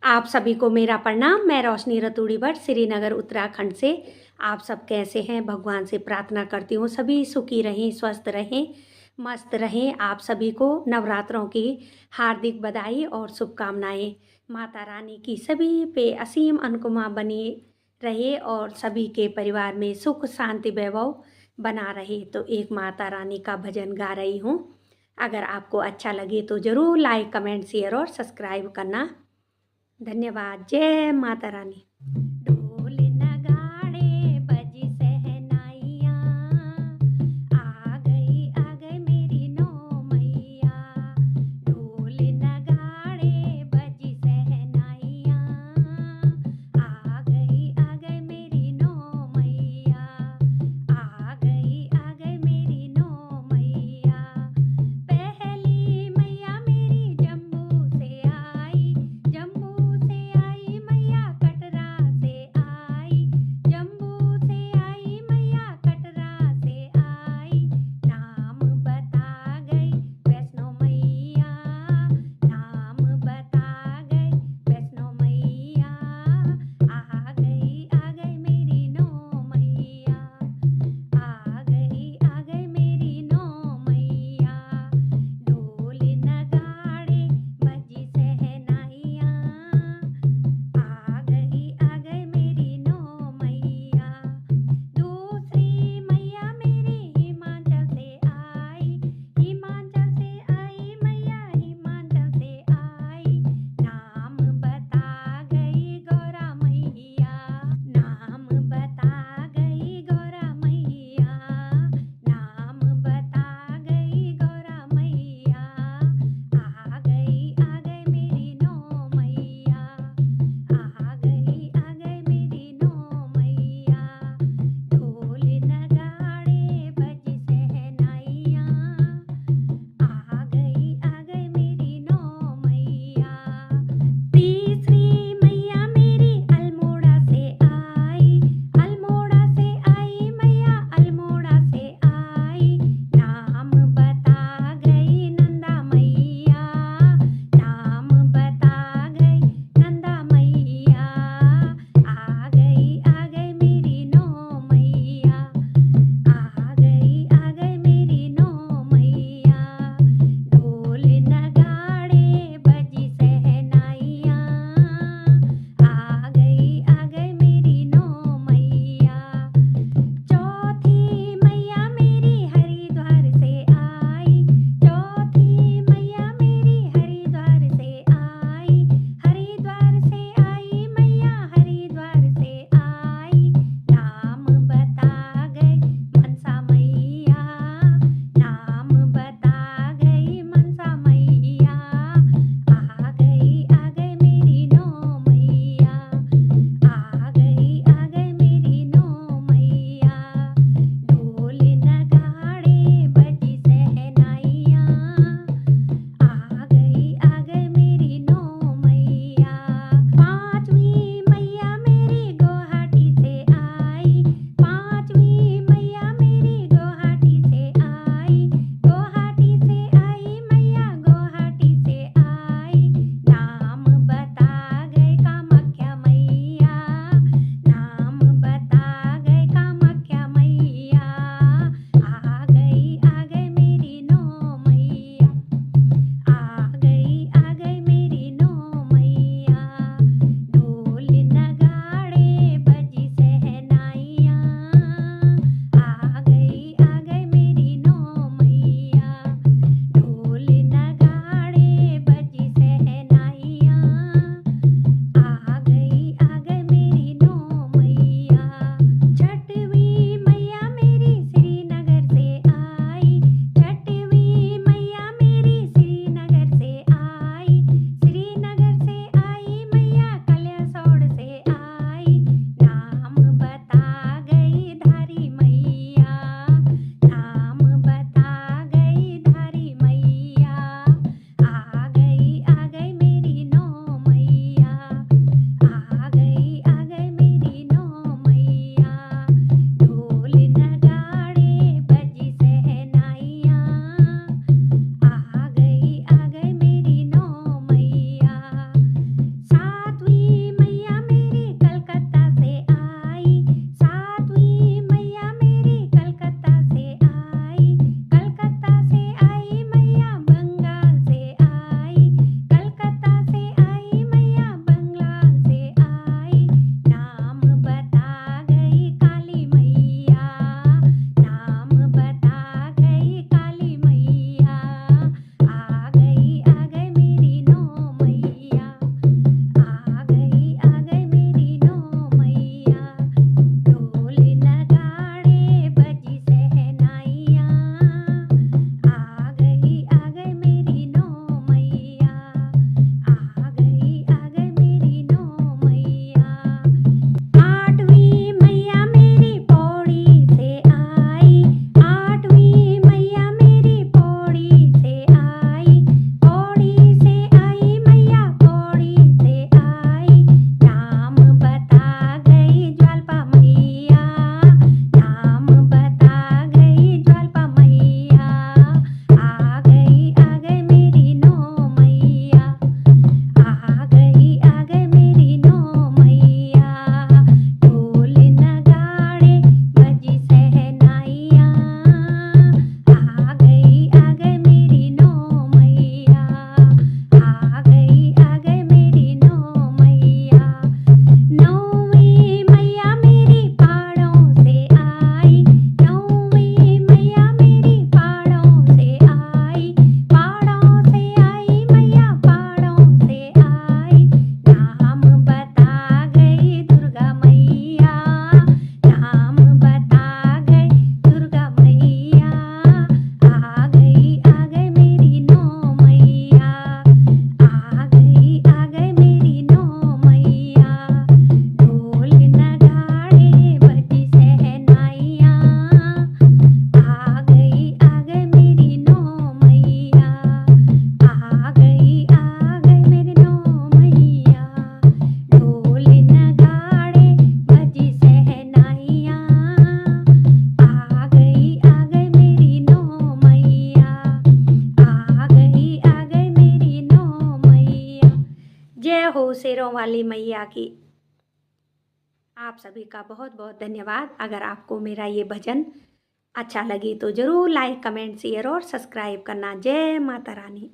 आप सभी को मेरा प्रणाम। मैं रोशनी रतूड़ी भट्ट श्रीनगर उत्तराखंड से। आप सब कैसे हैं? भगवान से प्रार्थना करती हूँ सभी सुखी रहें, स्वस्थ रहें, मस्त रहें। आप सभी को नवरात्रों की हार्दिक बधाई और शुभकामनाएं। माता रानी की सभी पे असीम अनुकंपा बनी रहे और सभी के परिवार में सुख शांति वैभव बना रहे। तो एक माता रानी का भजन गा रही हूँ। अगर आपको अच्छा लगे तो ज़रूर लाइक, कमेंट, शेयर और सब्सक्राइब करना। धन्यवाद। जय माता रानी। ढोल नगाड़े बजी सहनाइयाँ, आ गई मेरी नौ मैया। ढोल नगाड़े बजी सहनाइयाँ, आ गई मेरी नौ मैया। आ गई मेरी नौ मैया। पहली मैया मेरी जम्मू से आई, जम्मू से आई मैया कटरा से शेरों वाली मैया की। आप सभी का बहुत बहुत धन्यवाद। अगर आपको मेरा ये भजन अच्छा लगे तो ज़रूर लाइक, कमेंट, शेयर और सब्सक्राइब करना। जय माता रानी।